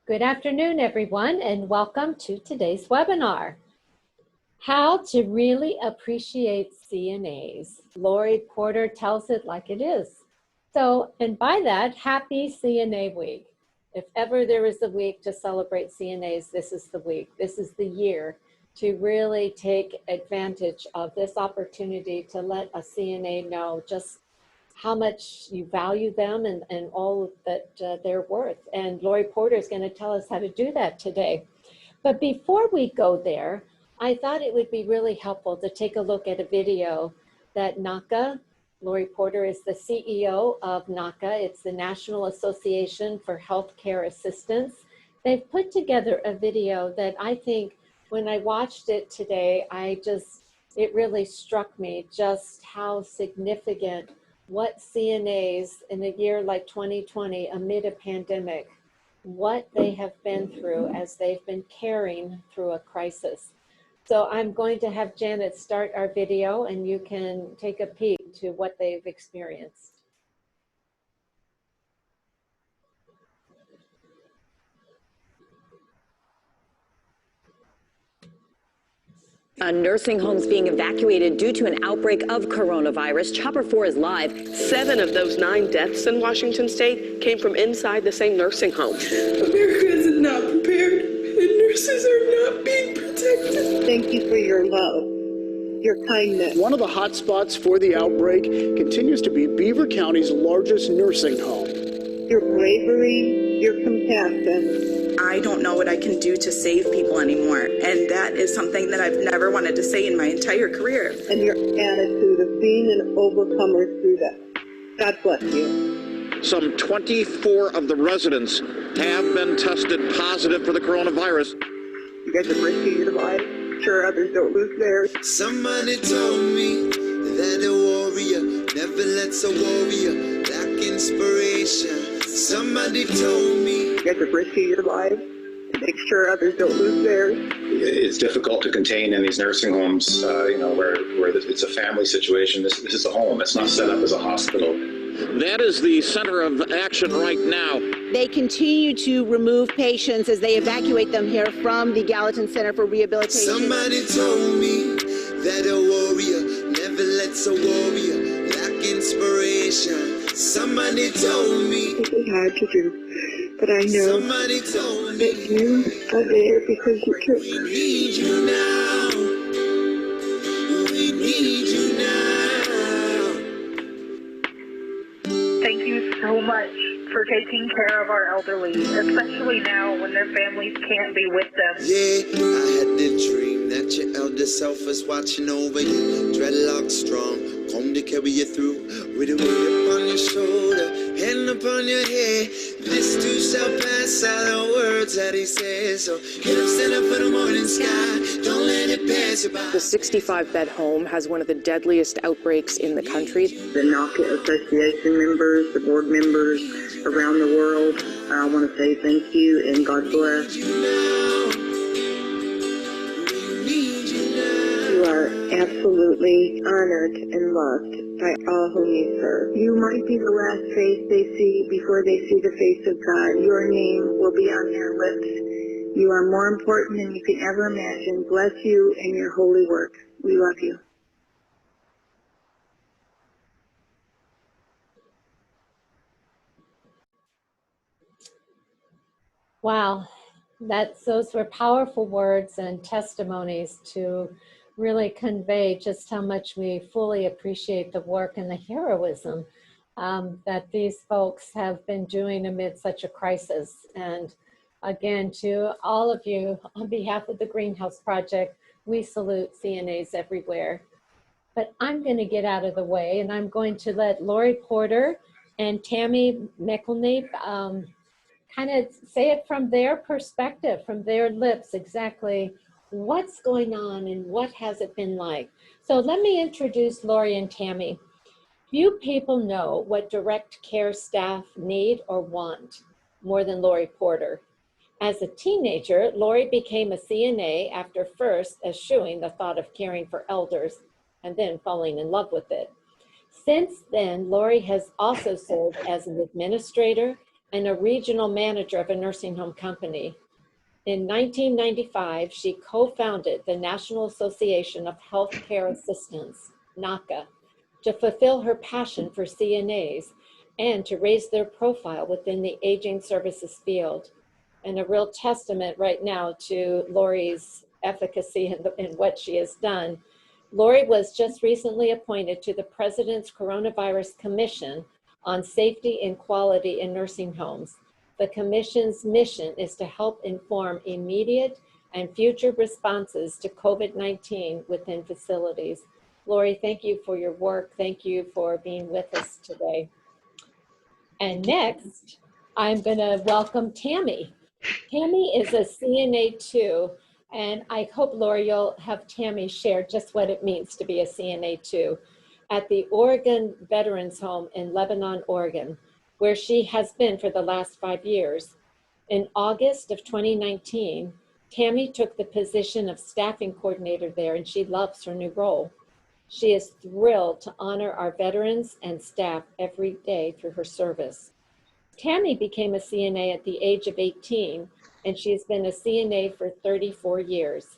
Good afternoon, everyone, and welcome to today's webinar. How to really appreciate CNAs. Lori Porter tells it like it is. So, and by that, happy CNA week. If ever there is a week to celebrate CNAs, this is the week. This is the year to really take advantage of this opportunity to let a CNA know just how much you value them and all that they're worth. And Lori Porter is going to tell us how to do that today. But before we go there, I thought it would be really helpful to take a look at a video that NAHCA, Lori Porter is the CEO of NAHCA, it's the National Association for Healthcare Assistants. They've put together a video that I think when I watched it today, it really struck me just how significant what CNAs in a year like 2020 amid a pandemic, what they have been through as they've been caring through a crisis. So I'm going to have Janet start our video and you can take a peek to what they've experienced. Nursing homes being evacuated due to an outbreak of coronavirus. Chopper 4 is live. 7 of those 9 deaths in Washington state came from inside the same nursing home. America is not prepared, and nurses are not being protected. Thank you for your love, your kindness. One of the hot spots for the outbreak continues to be Beaver County's largest nursing home. Your bravery, your compassion. I don't know what I can do to save people anymore. And that is something that I've never wanted to say in my entire career. And your attitude of being an overcomer through that. God bless you. Some 24 of the residents have been tested positive for the coronavirus. You guys are risking your life. Sure others don't lose theirs. Somebody told me that a warrior never lets a warrior lack inspiration. Somebody told me you guys are risking your life to make sure others don't lose theirs. It's difficult to contain in these nursing homes, where it's a family situation. This is a home. It's not set up as a hospital. That is the center of action right now. They continue to remove patients as they evacuate them here from the Gallatin Center for Rehabilitation. Somebody told me that a warrior never lets a warrior lack inspiration. Somebody told me it's hard to do, but I know that you are there because you care. We need you now. We need you now. Thank you so much for taking care of our elderly, especially now when their families can't be with them. Yeah, I had the dream that your elder self was watching over you. Dreadlocks strong, comb to carry you through. With a weight upon your shoulder, hand upon your head. This too shall pass, are the words that he says. So get up, stand up for the morning sky. Don't let it pass you by. The 65-bed home has one of the deadliest outbreaks in the country. The NAHCA Association members, the board members around the world, I want to say thank you and God bless. You are absolutely honored and loved by all whom you serve. You might be the last face they see before they see the face of God. Your name will be on their lips. You are more important than you can ever imagine. Bless you and your holy work. We love you. Wow, those were powerful words and testimonies to really convey just how much we fully appreciate the work and the heroism that these folks have been doing amid such a crisis. And again, to all of you, on behalf of the Greenhouse Project, we salute CNAs everywhere. But I'm going to get out of the way and I'm going to let Lori Porter and Tammy McElney kind of say it from their perspective, from their lips, exactly what's going on and what has it been like. So let me introduce Lori and Tammy. Few people know what direct care staff need or want more than Lori Porter. As a teenager, Lori became a CNA after first eschewing the thought of caring for elders and then falling in love with it. Since then, Lori has also served as an administrator and a regional manager of a nursing home company. In 1995, she co-founded the National Association of Healthcare Assistants, NAHCA, to fulfill her passion for CNAs and to raise their profile within the aging services field. And a real testament right now to Lori's efficacy in what she has done. Lori was just recently appointed to the President's Coronavirus Commission on Safety and Quality in Nursing Homes. The Commission's mission is to help inform immediate and future responses to COVID-19 within facilities. Lori, thank you for your work. Thank you for being with us today. And next, I'm going to welcome Tammy. Tammy is a CNA too, and I hope, Lori, you'll have Tammy share just what it means to be a CNA too at the Oregon Veterans Home in Lebanon, Oregon, where she has been for the last 5 years. In August of 2019, Tammy took the position of staffing coordinator there, and she loves her new role. She is thrilled to honor our veterans and staff every day through her service. Tammy became a CNA at the age of 18, and she has been a CNA for 34 years.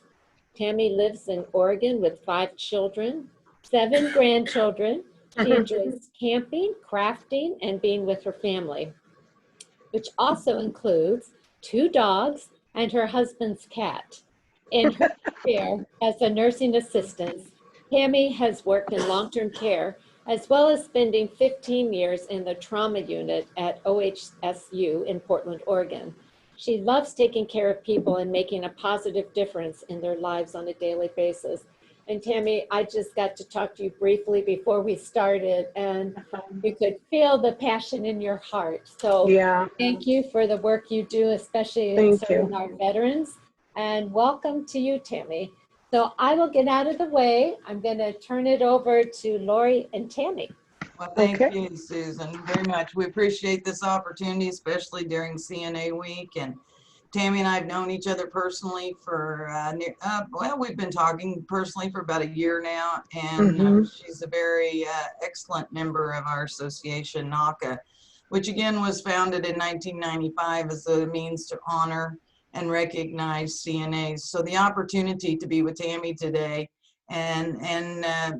Tammy lives in Oregon with 5 children, 7 grandchildren. She enjoys camping, crafting, and being with her family, which also includes 2 dogs and her husband's cat. In her career as a nursing assistant, Tammy has worked in long-term care, as well as spending 15 years in the trauma unit at OHSU in Portland, Oregon. She loves taking care of people and making a positive difference in their lives on a daily basis. And Tammy, I just got to talk to you briefly before we started, and you could feel the passion in your heart. So yeah, thank you for the work you do, especially in serving our veterans. And welcome to you, Tammy. So I will get out of the way. I'm going to turn it over to Lori and Tammy. Well, thank you, Susan, very much. We appreciate this opportunity, especially during CNA week. And Tammy and I have known each other personally for, well, we've been talking personally for about a year now. And she's a very excellent member of our association, NAHCA, which again was founded in 1995 as a means to honor and recognize CNAs. So the opportunity to be with Tammy today and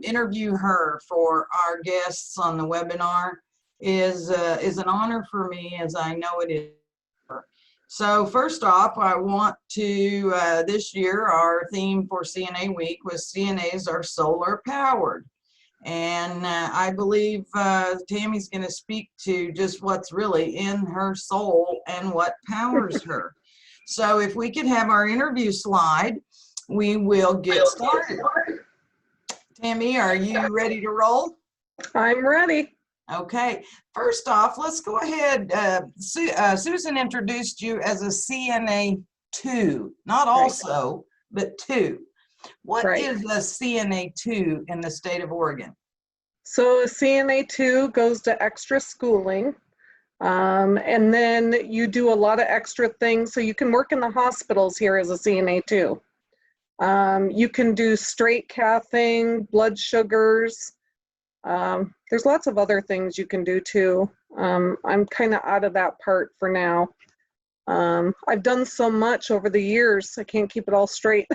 interview her for our guests on the webinar is an honor for me, as I know it is. So first off, I want to, this year, our theme for CNA Week was CNAs are solar powered. And I believe Tammy's going to speak to just what's really in her soul and what powers her. So if we could have our interview slide, we will get started. Tammy, are you ready to roll? I'm ready. Okay, first off, let's go ahead. Susan introduced you as a CNA 2, not also, but 2. What is a CNA 2 in the state of Oregon? So a CNA 2 goes to extra schooling. And then you do a lot of extra things. So you can work in the hospitals here as a CNA too. You can do straight cathing, blood sugars. There's lots of other things you can do too. I'm kind of out of that part for now. I've done so much over the years, I can't keep it all straight.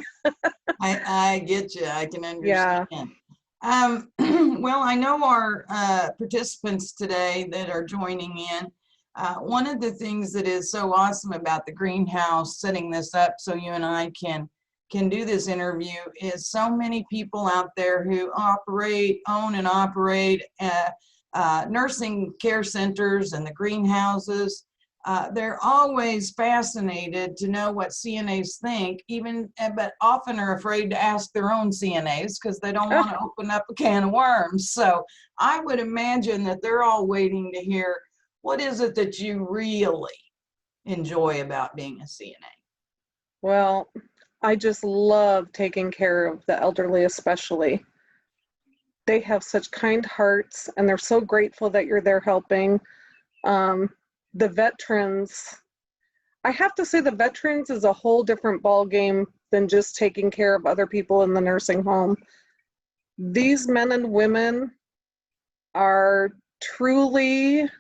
I get you, I can understand. Yeah. Well, I know our participants today that are joining in, one of the things that is so awesome about the greenhouse, setting this up so you and I can do this interview, is so many people out there who own and operate nursing care centers and the greenhouses. They're always fascinated to know what CNAs think, but often are afraid to ask their own CNAs because they don't want to open up a can of worms. So I would imagine that they're all waiting to hear, what is it that you really enjoy about being a CNA? Well, I just love taking care of the elderly, especially. They have such kind hearts, and they're so grateful that you're there helping. The veterans, I have to say the veterans is a whole different ball game than just taking care of other people in the nursing home. These men and women are truly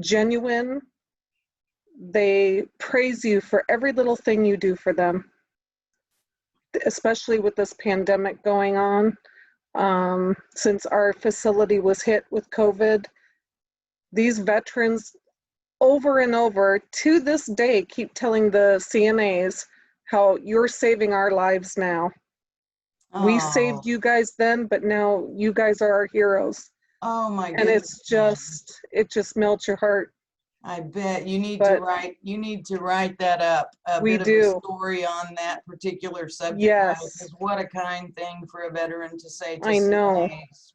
genuine They praise you for every little thing you do for them, especially with this pandemic going on. Since our facility was hit with COVID, these veterans over and over to this day keep telling the CNAs how you're saving our lives now. We saved you guys then, but now you guys are our heroes. Oh my And goodness. it just melts your heart. I bet you need to write that up, a We bit do. of a story on that particular subject matter, Yes. because what a kind thing for a veteran to say to I know. CNAs.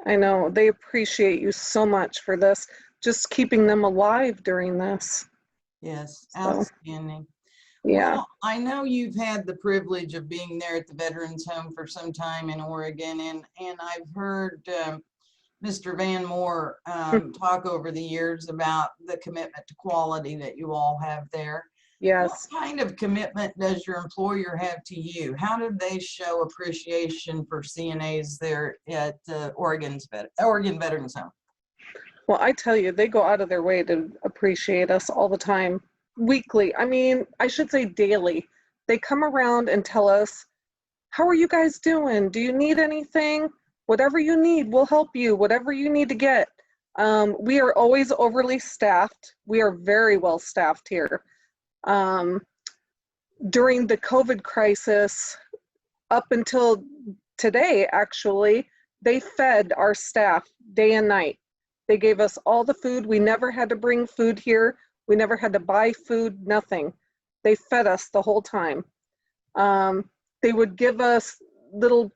I know. They appreciate you so much for this, just keeping them alive during this. Yes, So, outstanding. yeah. Well, I know you've had the privilege of being there at the Veterans Home for some time in Oregon, and I've heard Mr. Van Moore talk over the years about the commitment to quality that you all have there. Yes. What kind of commitment does your employer have to you? How do they show appreciation for CNAs there at Oregon Veterans Home? Well, I tell you, they go out of their way to appreciate us all the time. Weekly. I mean, I should say daily. They come around and tell us, how are you guys doing? Do you need anything? Whatever you need, we'll help you. Whatever you need to get. We are always overly staffed. We are very well staffed here. During the COVID crisis, up until today, actually, they fed our staff day and night. They gave us all the food. We never had to bring food here. We never had to buy food, nothing. They fed us the whole time. They would give us little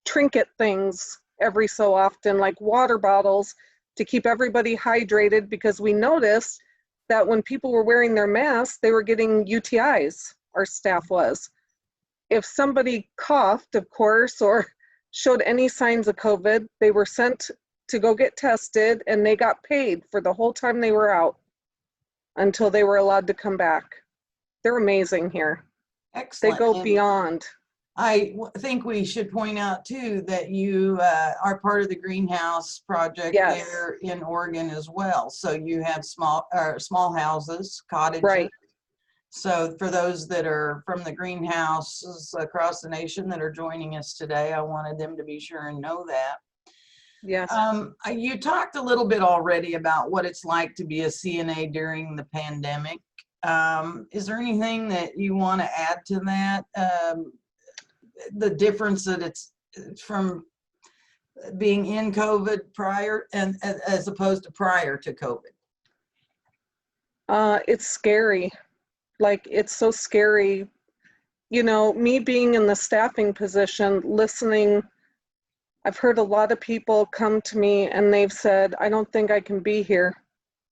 trinket things every so often, like water bottles, to keep everybody hydrated, because we noticed that when people were wearing their masks, they were getting UTIs, our staff was. If somebody coughed, of course, or showed any signs of COVID, they were sent to go get tested, and they got paid for the whole time they were out until they were allowed to come back. They're amazing here. Excellent. They go beyond. I think we should point out too that you are part of the greenhouse project there in Oregon as well. So you have small houses, cottages. Right. So for those that are from the greenhouses across the nation that are joining us today, I wanted them to be sure and know that. Yes. You talked a little bit already about what it's like to be a CNA during the pandemic. Is there anything that you want to add to that? The difference that it's from being in COVID prior and as opposed to prior to COVID? It's scary. Like, it's so scary. You know, me being in the staffing position, listening, I've heard a lot of people come to me and they've said, I don't think I can be here.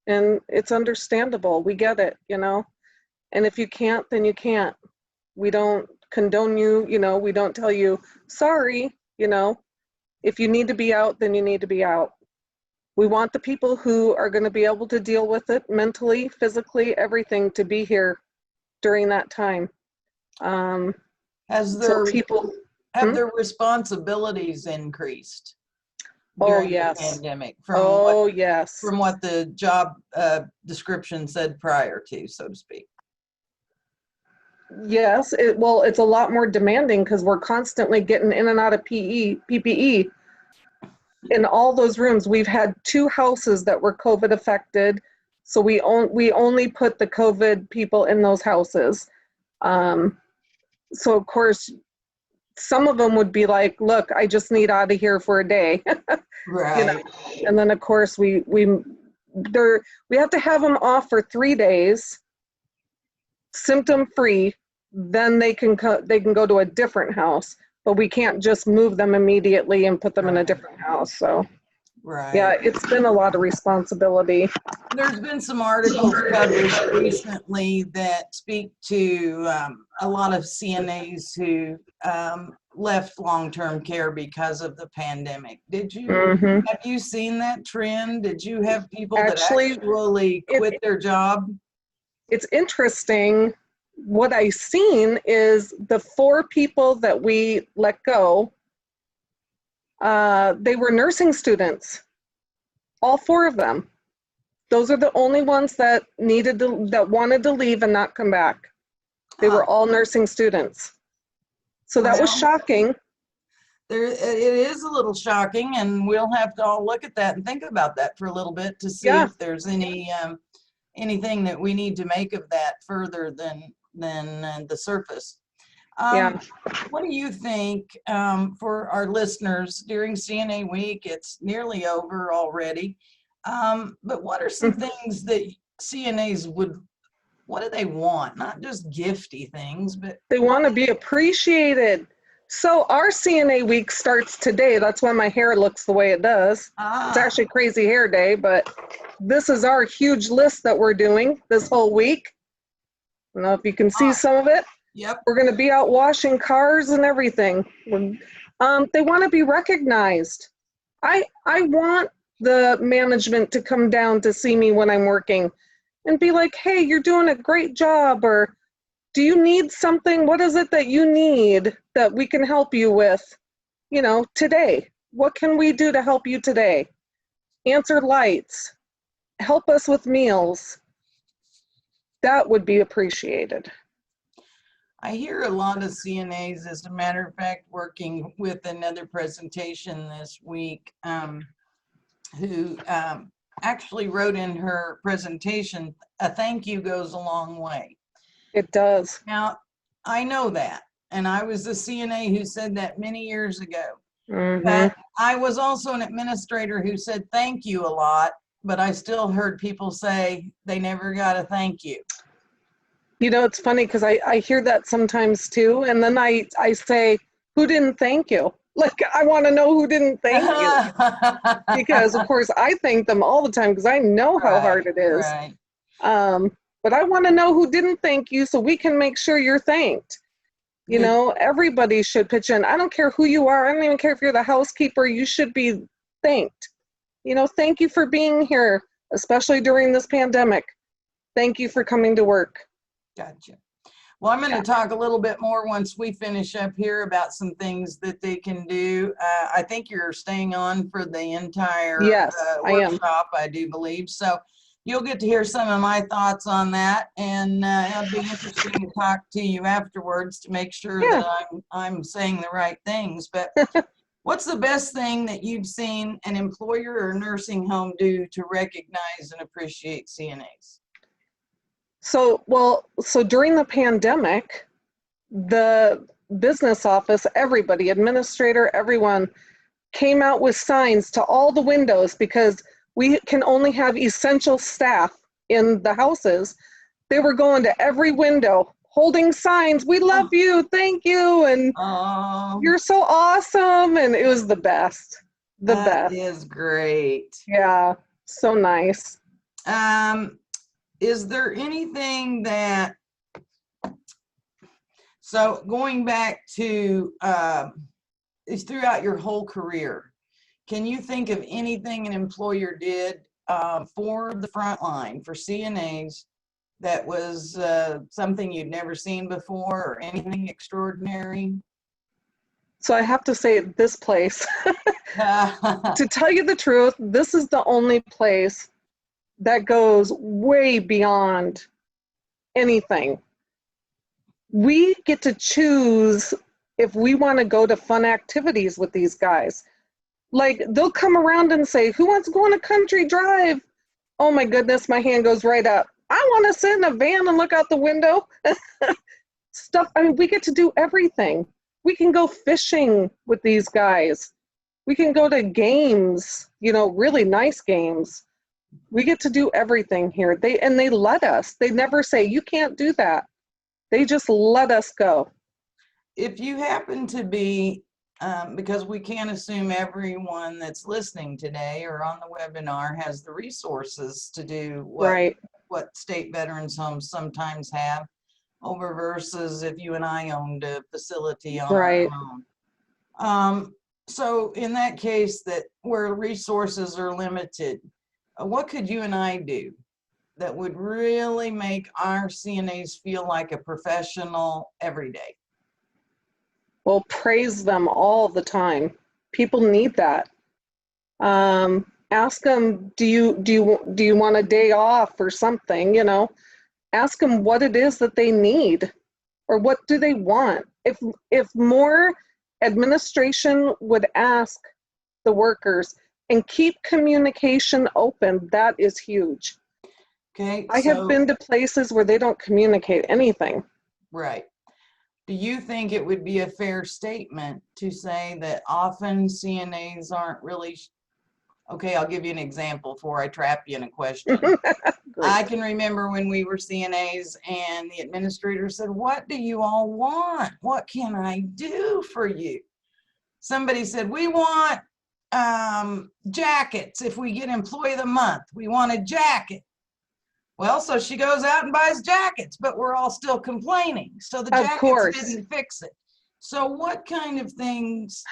And it's understandable. We get it, you know. And if you can't, then you can't. We don't condone you, you know, we don't tell you, sorry, you know. If you need to be out, then you need to be out. We want the people who are going to be able to deal with it mentally, physically, everything, to be here during that time. Have their responsibilities increased during the pandemic from what the job description said prior to, so to speak? Yes, it's a lot more demanding because we're constantly getting in and out of PPE. In all those rooms, we've had 2 houses that were COVID affected, so we only put the COVID people in those houses. So of course, some of them would be like, look, I just need out of here for a day. Right. You know? And then of course we have to have them off for 3 days, symptom free. Then they can go to a different house, but we can't just move them immediately and put them in a different house. So yeah, it's been a lot of responsibility. There's been some articles published recently that speak to a lot of CNAs who left long-term care because of the pandemic. Have you seen that trend? Did you have people that actually quit their job? It's interesting. What I've seen is the 4 people that we let go, they were nursing students, all 4 of them. Those are the only ones that wanted to leave and not come back. They were all nursing students. So that was shocking. It is a little shocking, and we'll have to all look at that and think about that for a little bit to see if there's anything that we need to make of that further than the surface. What do you think for our listeners during CNA week? It's nearly over already. But what are some things that CNAs what do they want? Not just gifty things, but they want to be appreciated. So our CNA week starts today. That's why my hair looks the way it does. It's actually Crazy Hair Day, but this is our huge list that we're doing this whole week. I don't know if you can see some of it. Yep. We're going to be out washing cars and everything. They want to be recognized. I want the management to come down to see me when I'm working and be like, hey, you're doing a great job, or do you need something? What is it that you need that we can help you with, today? What can we do to help you today? Answer lights, help us with meals. That would be appreciated. I hear a lot of CNAs, as a matter of fact, working with another presentation this week, who actually wrote in her presentation, a thank you goes a long way. It does. Now, I know that, and I was a CNA who said that many years ago. But I was also an administrator who said thank you a lot, but I still heard people say they never got a thank you. It's funny because I hear that sometimes too, and then I say, who didn't thank you? Like, I want to know who didn't thank you. Because, of course, I thank them all the time because I know how hard it is. Right. But I want to know who didn't thank you so we can make sure you're thanked. Everybody should pitch in. I don't care who you are. I don't even care if you're the housekeeper. You should be thanked. Thank you for being here, especially during this pandemic. Thank you for coming to work. Gotcha. Well, I'm going to talk a little bit more once we finish up here about some things that they can do. I think you're staying on for the entire workshop, I do believe. So you'll get to hear some of my thoughts on that, and it'll be interesting to talk to you afterwards to make sure that I'm saying the right things. But what's the best thing that you've seen an employer or nursing home do to recognize and appreciate CNAs? So during the pandemic, the business office, everybody, administrator, everyone, came out with signs to all the windows because we can only have essential staff in the houses. They were going to every window holding signs, we love you, thank you, and you're so awesome, and it was the best. That is great. Yeah, so nice. Is there anything that, so going back to, is throughout your whole career, can you think of anything an employer did for the frontline, for CNAs, that was something you'd never seen before, or anything extraordinary? So I have to say, this place, to tell you the truth, this is the only place that goes way beyond anything. We get to choose if we want to go to fun activities with these guys. Like, they'll come around and say, who wants to go on a country drive? Oh my goodness, my hand goes right up. I want to sit in a van and look out the window. Stuff, we get to do everything. We can go fishing with these guys. We can go to games, really nice games. We get to do everything here. They let us. They never say, you can't do that. They just let us go. If you happen to be, because we can't assume everyone that's listening today or on the webinar has the resources to do what state veterans homes sometimes have, over versus if you and I owned a facility on our own. So in that case, that where resources are limited, what could you and I do that would really make our CNAs feel like a professional every day? Well, praise them all the time. People need that. And Ask them, do you want a day off or something, you know? Ask them what it is that they need or what do they want. If more administration would ask the workers and keep communication open, that is huge. Okay. I have been to places where they don't communicate anything. Right. Do you think it would be a fair statement to say that often CNAs aren't really, okay, I'll give you an example before I trap you in a question. I can remember when we were CNAs and the administrator said, what do you all want? What can I do for you? Somebody said, we want jackets. If we get employee of the month, we want a jacket. Well, so she goes out and buys jackets, but we're all still complaining. So the jackets didn't fix it. So what kind of things,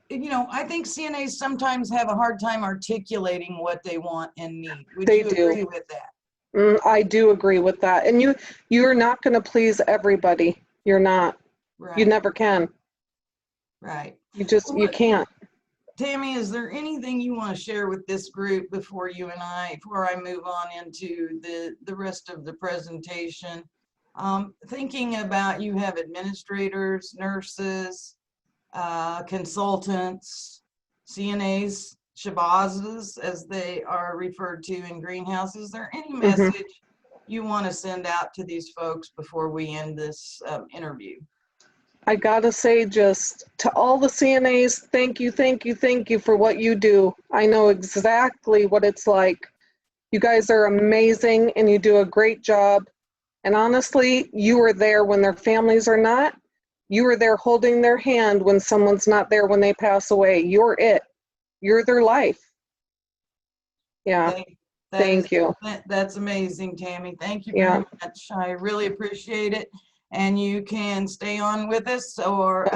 you know, I think CNAs sometimes have a hard time articulating what they want and need. Would you agree with that? I do agree with that. And you're not going to please everybody. You're not. Right. You never can. Right. You can't. Tammy, is there anything you want to share with this group before I move on into the rest of the presentation? Thinking about, you have administrators, nurses, consultants, CNAs, Shabazas, as they are referred to in greenhouses. Is there any message you want to send out to these folks before we end this interview? I gotta say, just to all the CNAs, thank you for what you do. I know exactly what it's like. You guys are amazing and you do a great job. And honestly, you are there when their families are not. You are there holding their hand when someone's not there when they pass away. You're it. You're their life. Yeah. Thank you. That's amazing, Tammy. Thank you very much. I really appreciate it. And you can stay on with us, or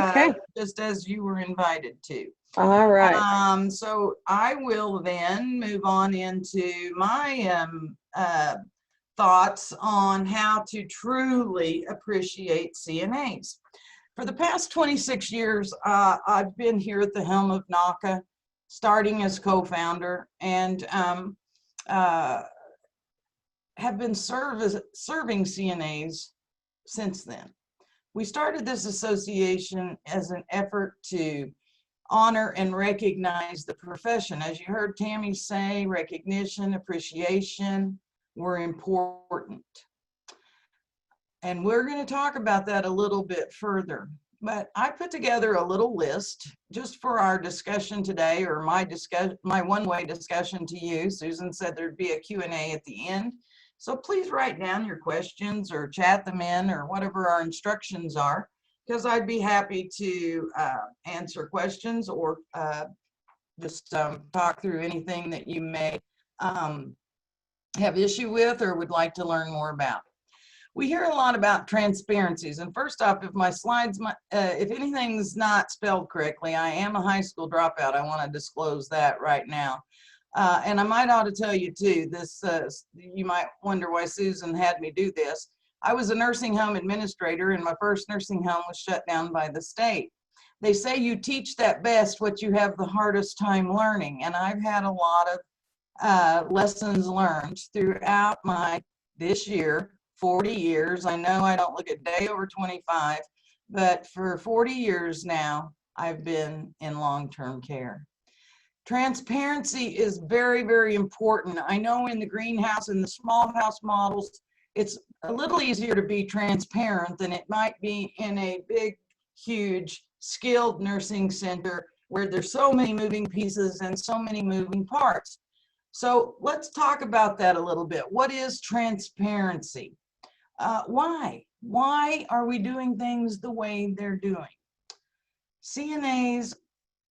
just as you were invited to. All right. So I will then move on into my thoughts on how to truly appreciate CNAs. For the past 26 years, I've been here at the helm of NAHCA, starting as co-founder, and have been serving CNAs since then. We started this association as an effort to honor and recognize the profession. As you heard Tammy say, recognition, appreciation were important. And we're going to talk about that a little bit further. But I put together a little list just for our discussion today, or my one-way discussion to you. Susan said there'd be a Q&A at the end. So please write down your questions or chat them in, or whatever our instructions are, because I'd be happy to answer questions or just talk through anything that you may have issue with or would like to learn more about. We hear a lot about transparencies, and first off, if my slides, if anything's not spelled correctly, I am a high school dropout. I want to disclose that right now. And I might ought to tell you too, this, you might wonder why Susan had me do this. I was a nursing home administrator, and my first nursing home was shut down by the state. They say you teach that best what you have the hardest time learning. And I've had a lot of lessons learned throughout this year, 40 years. I know I don't look a day over 25, but for 40 years now, I've been in long-term care. Transparency is very, very important. I know in the greenhouse and the small house models, it's a little easier to be transparent than it might be in a big, huge, skilled nursing center where there's so many moving pieces and so many moving parts. So let's talk about that a little bit. What is transparency? Why? Why are we doing things the way they're doing? CNAs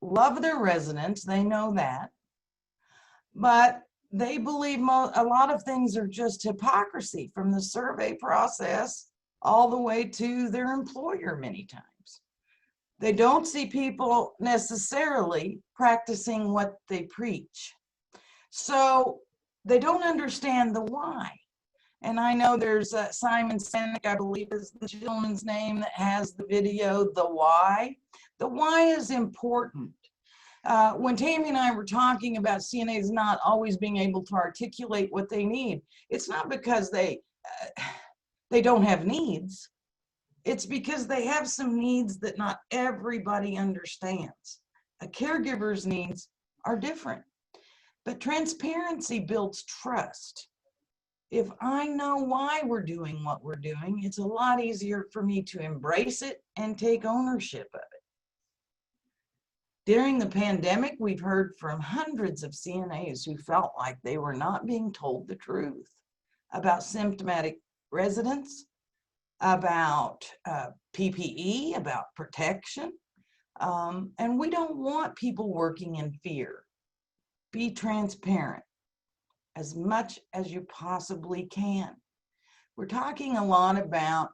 love their residents, they know that, but they believe a lot of things are just hypocrisy, from the survey process all the way to their employer many times. They don't see people necessarily practicing what they preach. So they don't understand the why. And I know there's Simon Sinek, I believe is the gentleman's name, that has the video, The Why. The why is important. When Tammy and I were talking about CNAs not always being able to articulate what they need, it's not because they don't have needs. It's because they have some needs that not everybody understands. A caregiver's needs are different, but transparency builds trust. If I know why we're doing what we're doing, it's a lot easier for me to embrace it and take ownership of it. During the pandemic, we've heard from hundreds of CNAs who felt like they were not being told the truth about symptomatic residents, about PPE, about protection. And we don't want people working in fear. Be transparent as much as you possibly can. We're talking a lot about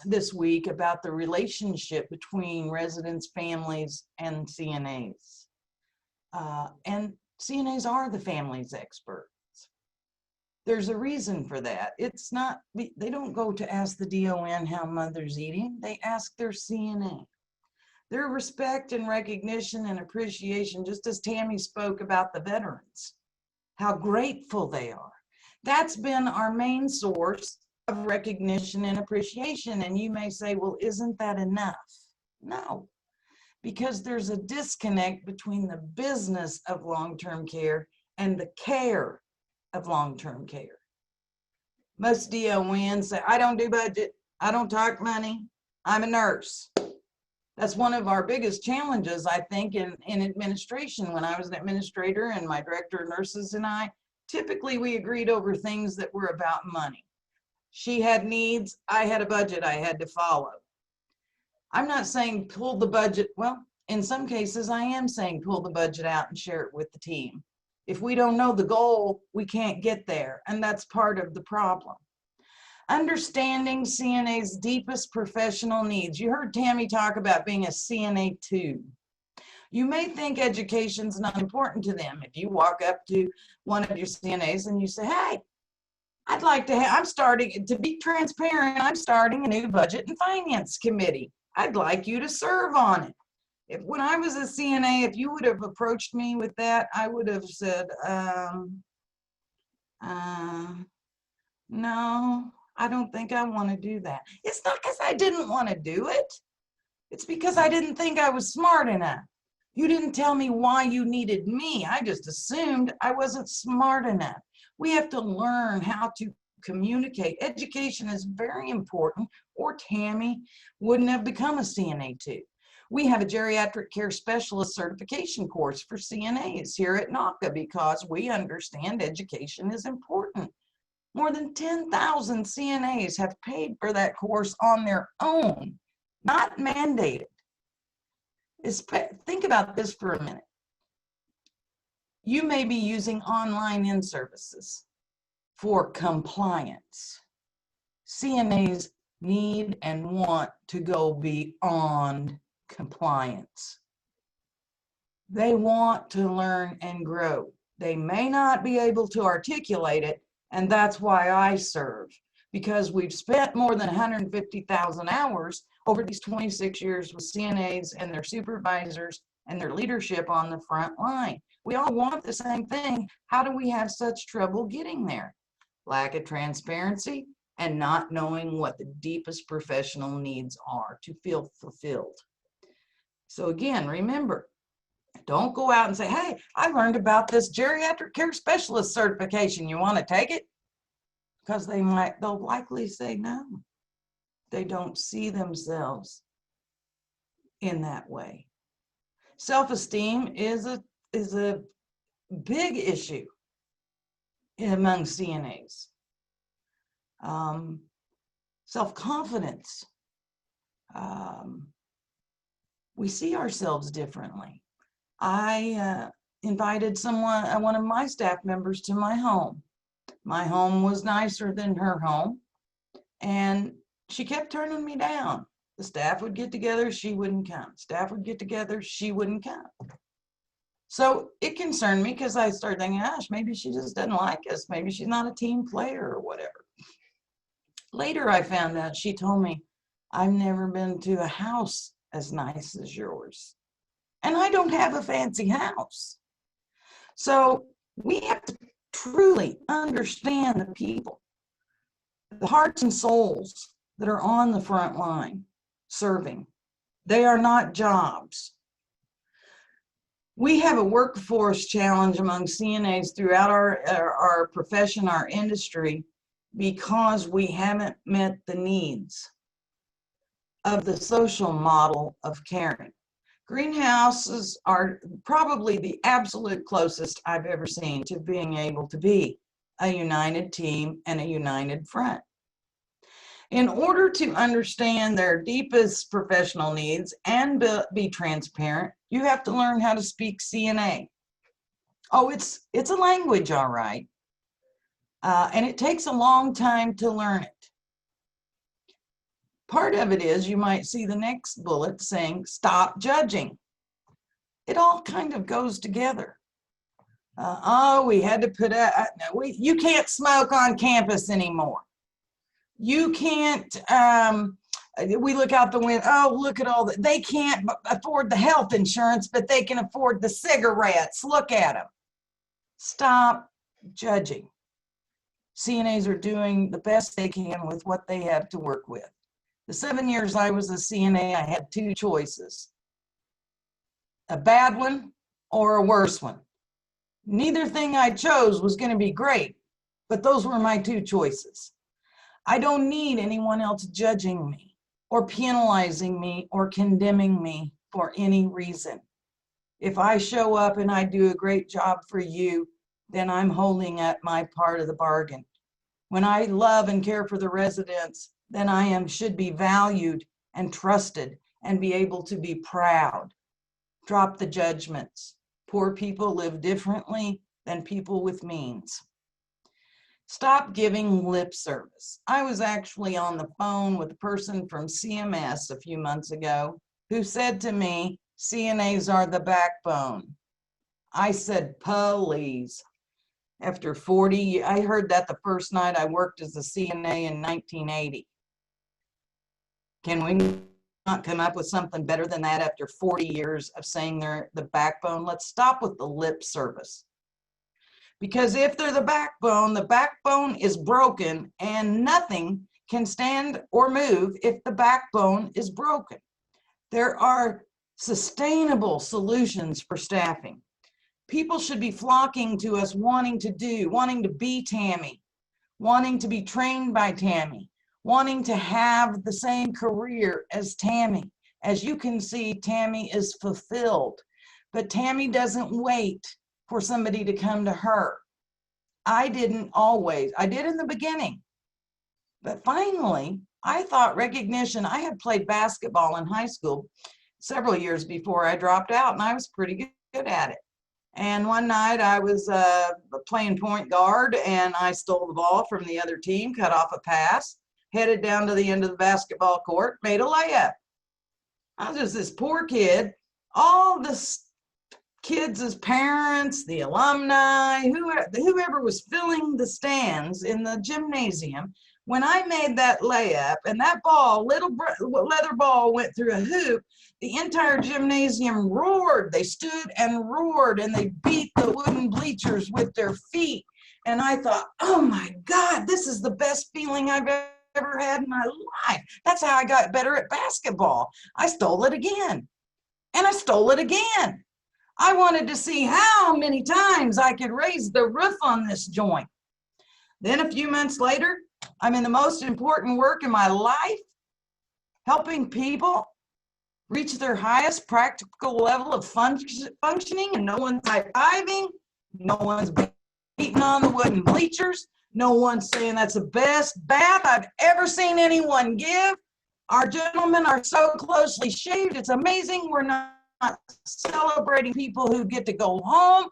this week about the relationship between residents, families, and CNAs. And CNAs are the family's experts. There's a reason for that. It's not, they don't go to ask the DON how mother's eating. They ask their CNA. Their respect and recognition and appreciation, just as Tammy spoke about the veterans, how grateful they are. That's been our main source of recognition and appreciation. And you may say, well, isn't that enough? No, because there's a disconnect between the business of long-term care and the care of long-term care. Most DONs say, I don't do budget, I don't talk money, I'm a nurse. That's one of our biggest challenges, I think, in administration. When I was an administrator and my director of nurses and I, typically we agreed over things that were about money. She had needs, I had a budget I had to follow. I'm not saying pull the budget, well, in some cases I am saying pull the budget out and share it with the team. If we don't know the goal, we can't get there, and that's part of the problem. Understanding CNA's deepest professional needs. You heard Tammy talk about being a CNA 2. You may think education's not important to them. If you walk up to one of your CNAs and you say, hey, I'd like to have, I'm starting, to be transparent, I'm starting a new budget and finance committee. I'd like you to serve on it. When I was a CNA, if you would have approached me with that, I would have said, no, I don't think I want to do that. It's not because I didn't want to do it. It's because I didn't think I was smart enough. You didn't tell me why you needed me. I just assumed I wasn't smart enough. We have to learn how to communicate. Education is very important, or Tammy wouldn't have become a CNA 2. We have a geriatric care specialist certification course for CNAs here at NAHCA because we understand education is important. More than 10,000 CNAs have paid for that course on their own, not mandated. Think about this for a minute. You may be using online in-services for compliance. CNAs need and want to go beyond compliance. They want to learn and grow. They may not be able to articulate it, and that's why I serve, because we've spent more than 150,000 hours over these 26 years with CNAs and their supervisors and their leadership on the front line. We all want the same thing. How do we have such trouble getting there? Lack of transparency and not knowing what the deepest professional needs are to feel fulfilled. So again, remember, don't go out and say, hey, I learned about this geriatric care specialist certification. You want to take it? Because they'll likely say no. They don't see themselves in that way. Self-esteem is a big issue among CNAs. Self-confidence. We see ourselves differently. I invited one of my staff members to my home. My home was nicer than her home, and she kept turning me down. The staff would get together, she wouldn't come. Staff would get together, she wouldn't come. So it concerned me because I started thinking, gosh, maybe she just doesn't like us. Maybe she's not a team player or whatever. Later, I found out she told me, I've never been to a house as nice as yours. and I don't have a fancy house. So we have to truly understand the people, the hearts and souls that are on the front line serving. They are not jobs. We have a workforce challenge among CNAs throughout our profession, our industry, because we haven't met the needs of the social model of caring. Greenhouses are probably the absolute closest I've ever seen to being able to be a united team and a united front. In order to understand their deepest professional needs and be transparent, you have to learn how to speak CNA. Oh, it's a language, all right. And it takes a long time to learn it. Part of it is you might see the next bullet saying, stop judging. It all kind of goes together. We had to put you can't smoke on campus anymore. You can't, we look out the window, oh, look at all that. They can't afford the health insurance, but they can afford the cigarettes. Look at them. Stop judging. CNAs are doing the best they can with what they have to work with. The 7 years I was a CNA, I had two choices. A bad one or a worse one. Neither thing I chose was going to be great, but those were my two choices. I don't need anyone else judging me or penalizing me or condemning me for any reason. If I show up and I do a great job for you, then I'm holding up my part of the bargain. When I love and care for the residents, then I should be valued and trusted and be able to be proud. Drop the judgments. Poor people live differently than people with means. Stop giving lip service. I was actually on the phone with a person from CMS a few months ago who said to me, CNAs are the backbone. I said, please. After 40, I heard that the first night I worked as a CNA in 1980. Can we not come up with something better than that after 40 years of saying they're the backbone? Let's stop with the lip service. Because if they're the backbone is broken and nothing can stand or move if the backbone is broken. There are sustainable solutions for staffing. People should be flocking to us wanting to be Tammy, wanting to be trained by Tammy, wanting to have the same career as Tammy. As you can see, Tammy is fulfilled, but Tammy doesn't wait for somebody to come to her. I didn't always. I did in the beginning, but finally, I thought recognition. I had played basketball in high school several years before I dropped out, and I was pretty good at it. And one night I was playing point guard, and I stole the ball from the other team, cut off a pass, headed down to the end of the basketball court, made a layup. I was just this poor kid. All the kids' parents, the alumni, whoever was filling the stands in the gymnasium, when I made that layup and that ball, little leather ball, went through a hoop, the entire gymnasium roared. They stood and roared, and they beat the wooden bleachers with their feet. And I thought, oh my God, this is the best feeling I've ever had in my life. That's how I got better at basketball. I stole it again, and I stole it again. I wanted to see how many times I could raise the roof on this joint. Then a few months later, I'm in the most important work in my life, helping people reach their highest practical level of functioning, and no one's high-fiving, no one's beating on the wooden bleachers, no one's saying that's the best bath I've ever seen anyone give. Our gentlemen are so closely shaved, it's amazing. We're not celebrating people who get to go home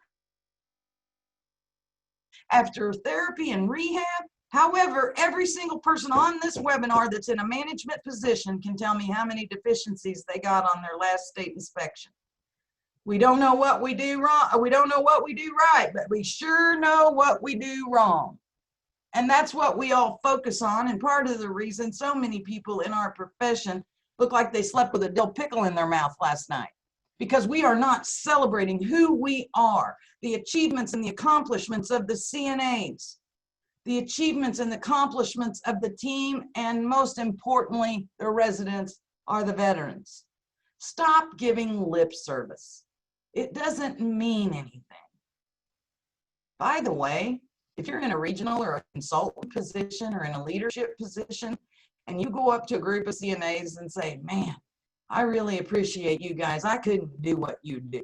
after therapy and rehab. However, every single person on this webinar that's in a management position can tell me how many deficiencies they got on their last state inspection. We don't know what we do wrong. We don't know what we do right, but we sure know what we do wrong. And that's what we all focus on. And part of the reason so many people in our profession look like they slept with a dill pickle in their mouth last night. because we are not celebrating who we are, the achievements and the accomplishments of the CNAs, the achievements and the accomplishments of the team, and most importantly, the residents are the veterans. Stop giving lip service. It doesn't mean anything. By the way, if you're in a regional or a consultant position or in a leadership position, and you go up to a group of CNAs and say, man, I really appreciate you guys. I couldn't do what you do.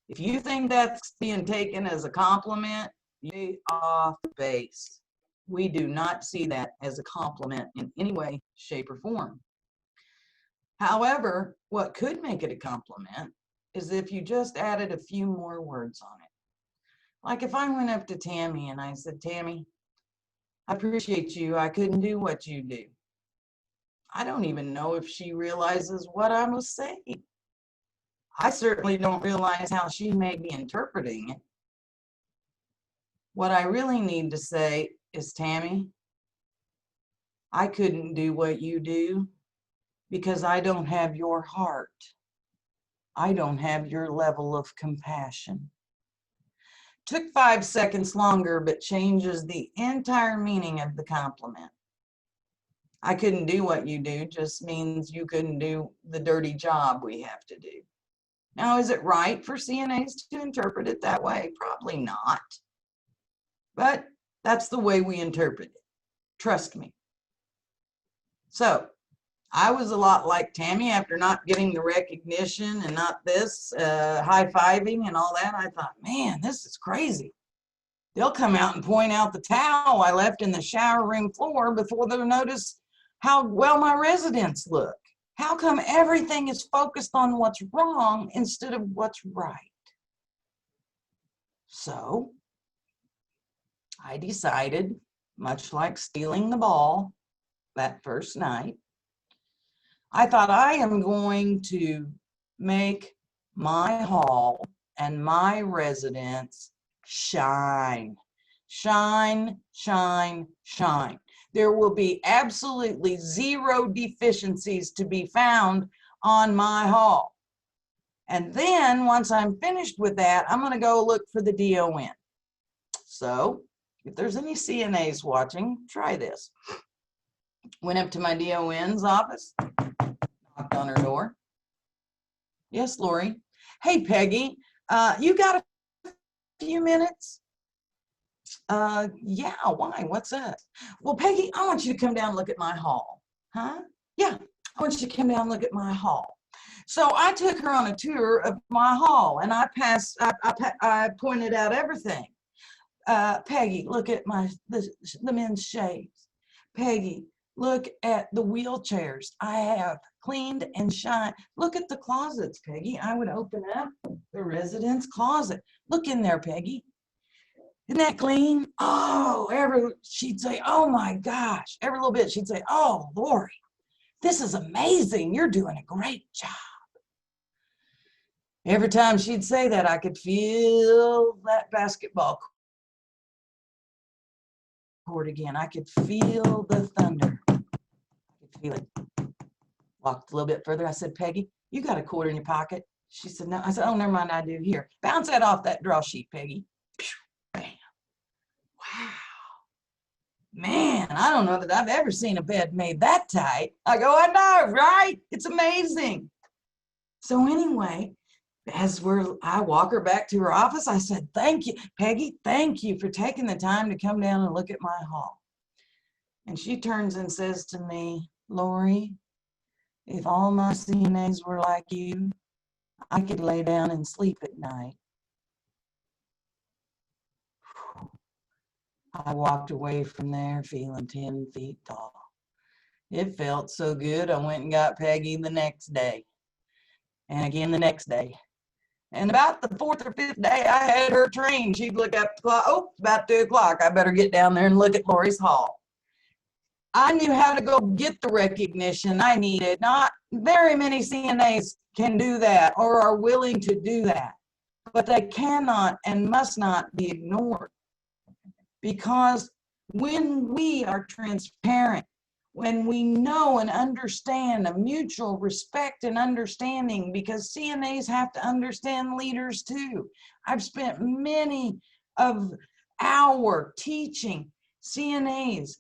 If you think that's being taken as a compliment, you're off base. We do not see that as a compliment in any way, shape, or form. However, what could make it a compliment is if you just added a few more words on it. Like if I went up to Tammy and I said, Tammy, I appreciate you. I couldn't do what you do. I don't even know if she realizes what I was saying. I certainly don't realize how she may be interpreting it. What I really need to say is, Tammy, I couldn't do what you do because I don't have your heart. I don't have your level of compassion. Took 5 seconds longer, but changes the entire meaning of the compliment. I couldn't do what you do just means you couldn't do the dirty job we have to do. Now, is it right for CNAs to interpret it that way? Probably not. But that's the way we interpret it. Trust me. So, I was a lot like Tammy after not getting the recognition and not this high-fiving and all that. I thought, man, this is crazy. They'll come out and point out the towel I left in the shower room floor before they'll notice how well my residents look. How come everything is focused on what's wrong instead of what's right? So I decided, much like stealing the ball that first night, I thought I am going to make my hall and my residents shine. Shine, shine, shine. There will be absolutely zero deficiencies to be found on my hall. And then once I'm finished with that, I'm going to go look for the DON. So if there's any CNAs watching, try this. Went up to my DON's office, knocked on her door. Yes, Lori. Hey, Peggy, you got a few minutes? Yeah, why? What's up? Well, Peggy, I want you to come down and look at my hall. Huh? Yeah, I want you to come down and look at my hall. So I took her on a tour of my hall, and I pointed out everything. Peggy, look at the men's shades. Peggy, look at the wheelchairs I have cleaned and shined. Look at the closets, Peggy. I would open up the resident's closet. Look in there, Peggy. Isn't that clean? Oh, she'd say, oh my gosh. Every little bit she'd say, oh, Lori, this is amazing. You're doing a great job. Every time she'd say that, I could feel that basketball court again. I could feel the thunder. I could feel it. Walked a little bit further. I said, Peggy, you got a quarter in your pocket? She said, no. I said, oh, never mind, I do. Here, bounce that off that draw sheet, Peggy. Bam. Wow. Man, I don't know that I've ever seen a bed made that tight. I go, I know, right? It's amazing. So anyway, I walk her back to her office, I said, thank you, Peggy, thank you for taking the time to come down and look at my hall. And she turns and says to me, Lori, if all my CNAs were like you, I could lay down and sleep at night. I walked away from there feeling 10 feet tall. It felt so good, I went and got Peggy the next day. And again the next day. And about the 4th or 5th day, I had her trained. She'd look up, oh, it's about 2 o'clock. I better get down there and look at Lori's hall. I knew how to go get the recognition I needed. Not very many CNAs can do that or are willing to do that. But they cannot and must not be ignored. Because when we are transparent, when we know and understand a mutual respect and understanding, because CNAs have to understand leaders too. I've spent many of our teaching CNAs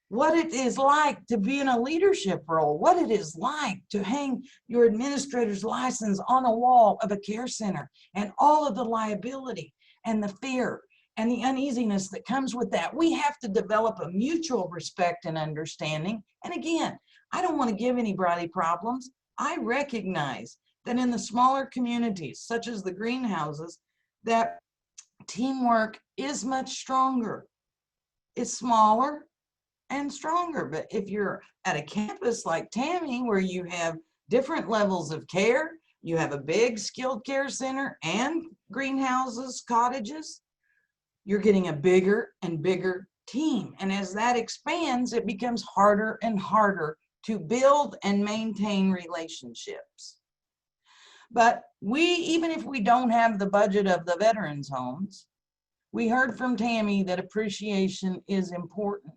what it is like to be in a leadership role, what it is like to hang your administrator's license on a wall of a care center, and all of the liability and the fear and the uneasiness that comes with that. We have to develop a mutual respect and understanding. And again, I don't want to give anybody problems. I recognize that in the smaller communities, such as the greenhouses, that teamwork is much stronger. It's smaller and stronger. But if you're at a campus like Tammy, where you have different levels of care, you have a big skilled care center and greenhouses, cottages, you're getting a bigger and bigger team. And as that expands, it becomes harder and harder to build and maintain relationships. But even if we don't have the budget of the veterans' homes, we heard from Tammy that appreciation is important.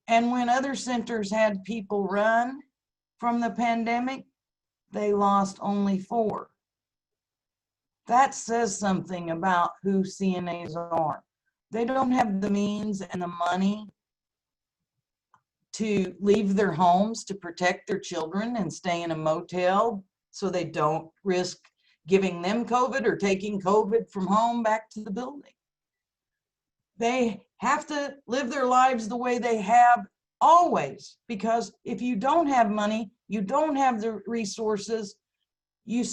And when other centers had people run from the pandemic, they lost only 4. That says something about who CNAs are. They don't have the means and the money to leave their homes to protect their children and stay in a motel so they don't risk giving them COVID or taking COVID from home back to the building. They have to live their lives the way they have always, because if you don't have money, you don't have the resources, you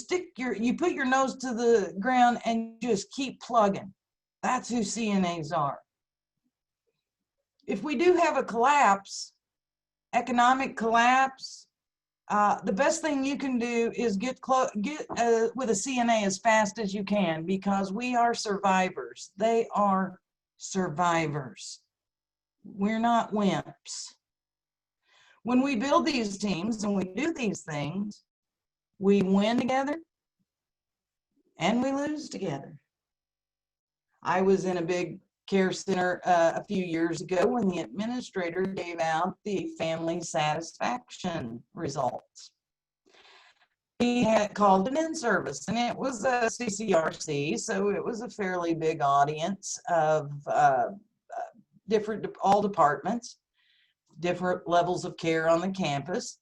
put your nose to the ground and just keep plugging. That's who CNAs are. If we do have a collapse, economic collapse, the best thing you can do is get with a CNA as fast as you can, because we are survivors. They are survivors. We're not wimps. When we build these teams and we do these things, we win together and we lose together. I was in a big care center a few years ago when the administrator gave out the family satisfaction results. He had called an in-service, and it was a CCRC, so it was a fairly big audience of all departments, different levels of care on the campus.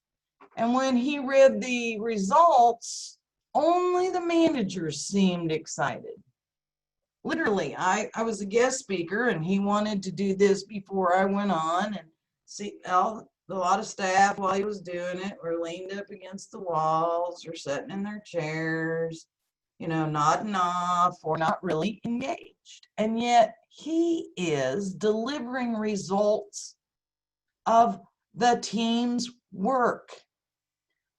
And when he read the results, only the managers seemed excited. Literally, I was a guest speaker, and he wanted to do this before I went on, and see a lot of staff while he was doing it were leaned up against the walls or sitting in their chairs, nodding off or not really engaged. And yet he is delivering results of the team's work.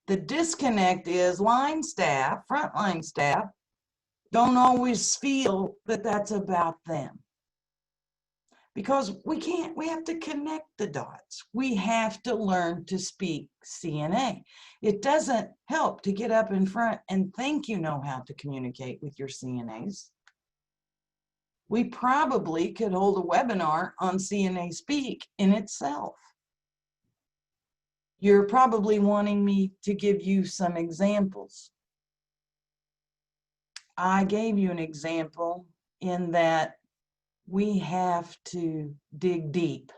The disconnect is line staff, frontline staff, don't always feel that that's about them. Because we have to connect the dots. We have to learn to speak CNA. It doesn't help to get up in front and think you know how to communicate with your CNAs. We probably could hold a webinar on CNA Speak in itself. You're probably wanting me to give you some examples. I gave you an example in that we have to dig deep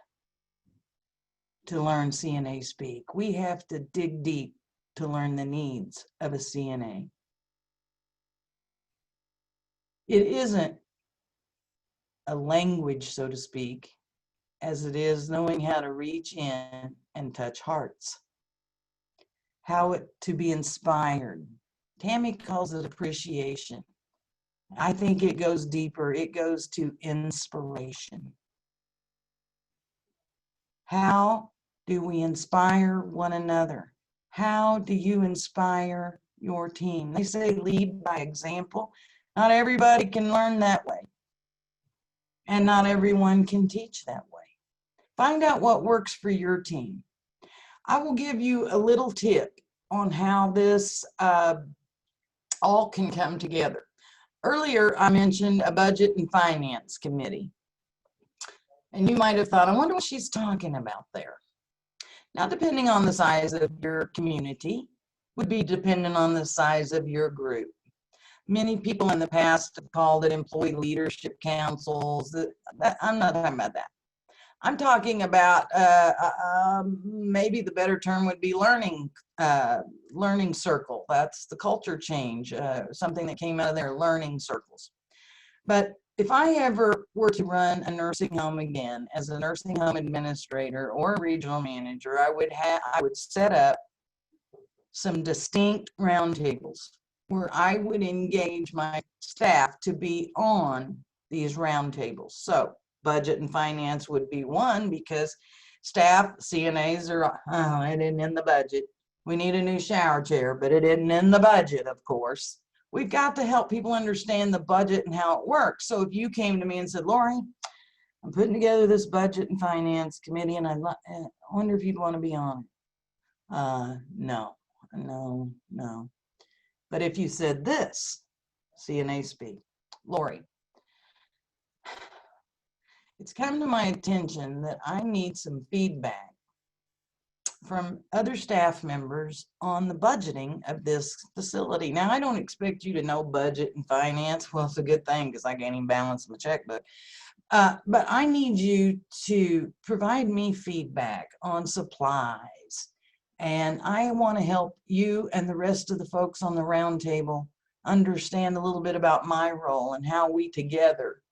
to learn CNA Speak. We have to dig deep to learn the needs of a CNA. It isn't a language, so to speak, as it is knowing how to reach in and touch hearts. How to be inspired. Tammy calls it appreciation. I think it goes deeper. It goes to inspiration. How do we inspire one another? How do you inspire your team? They say lead by example. Not everybody can learn that way. And not everyone can teach that way. Find out what works for your team. I will give you a little tip on how this all can come together. Earlier, I mentioned a budget and finance committee. And you might have thought, I wonder what she's talking about there. Now, depending on the size of your community, would be dependent on the size of your group. Many people in the past have called it employee leadership councils. I'm not talking about that. I'm talking about maybe the better term would be learning circle. That's the culture change, something that came out of their learning circles. But if I ever were to run a nursing home again as a nursing home administrator or a regional manager, I would set up some distinct roundtables where I would engage my staff to be on these roundtables. So budget and finance would be one, because staff, CNAs are, oh, it isn't in the budget. We need a new shower chair, but it isn't in the budget, of course. We've got to help people understand the budget and how it works. So if you came to me and said, Lori, I'm putting together this budget and finance committee, and I wonder if you'd want to be on it. No. But if you said this, CNA speak, Lori, it's come to my attention that I need some feedback from other staff members on the budgeting of this facility. Now, I don't expect you to know budget and finance. Well, it's a good thing because I can't even balance my checkbook. But I need you to provide me feedback on supplies. And I want to help you and the rest of the folks on the round table understand a little bit about my role and how we together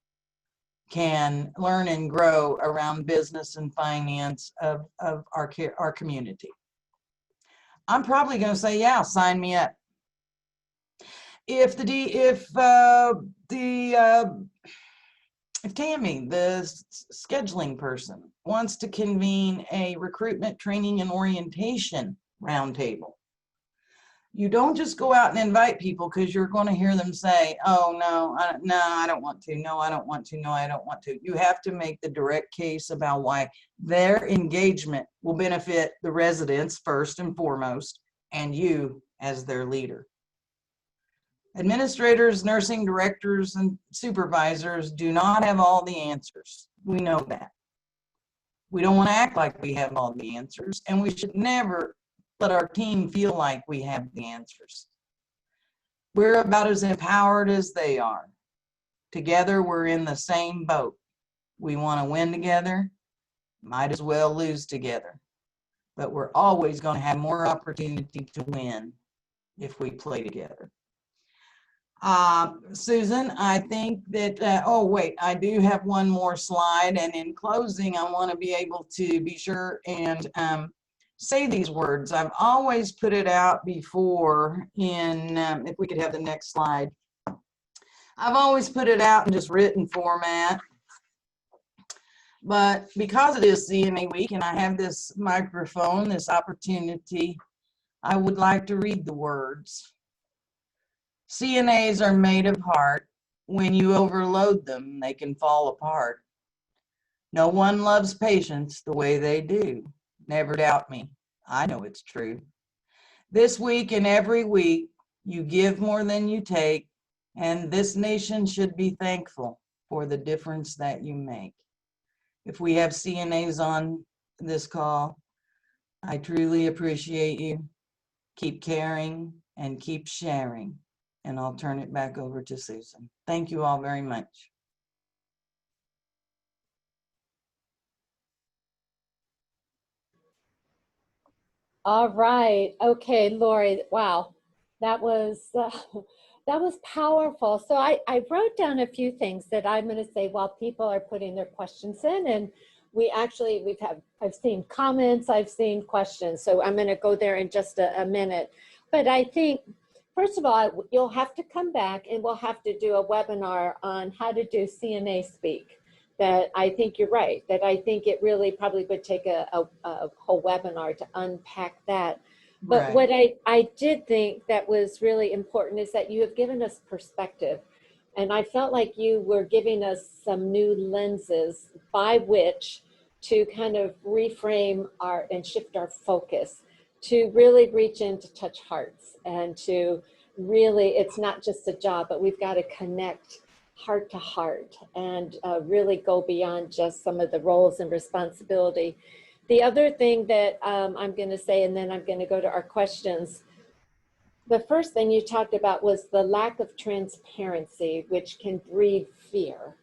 can learn and grow around business and finance of our community. I'm probably going to say, yeah, sign me up. If Tammy, the scheduling person, wants to convene a recruitment, training, and orientation roundtable, you don't just go out and invite people because you're going to hear them say, oh, no, I don't want to. No, I don't want to. No, I don't want to. You have to make the direct case about why their engagement will benefit the residents first and foremost, and you as their leader. Administrators, nursing directors, and supervisors do not have all the answers. We know that. We don't want to act like we have all the answers, and we should never let our team feel like we have the answers. We're about as empowered as they are. Together, we're in the same boat. We want to win together, might as well lose together. But we're always going to have more opportunity to win if we play together. Susan, I think that, oh wait, I do have one more slide, and in closing, I want to be able to be sure and say these words. I've always put it out before in, if we could have the next slide. I've always put it out in just written format, but because it is CNA week and I have this microphone, this opportunity, I would like to read the words. CNAs are made of heart. When you overload them, they can fall apart. No one loves patients the way they do. Never doubt me. I know it's true. This week and every week, you give more than you take, and this nation should be thankful for the difference that you make. If we have CNAs on this call, I truly appreciate you. Keep caring and keep sharing. And I'll turn it back over to Susan. Thank you all very much. All right. Okay, Lori. Wow, that was powerful. So I wrote down a few things that I'm going to say while people are putting their questions in, and I've seen comments, I've seen questions. So I'm going to go there in just a minute. But I think, first of all, you'll have to come back and we'll have to do a webinar on how to do CNA speak. That I think you're right, that I think it really probably would take a whole webinar to unpack that. But Right. What I did think that was really important is that you have given us perspective. And I felt like you were giving us some new lenses by which to kind of reframe and shift our focus, to really reach in to touch hearts, and to really, it's not just a job, but we've got to connect heart to heart and really go beyond just some of the roles and responsibility. The other thing that I'm going to say, and then I'm going to go to our questions. The first thing you talked about was the lack of transparency, which can breed fear.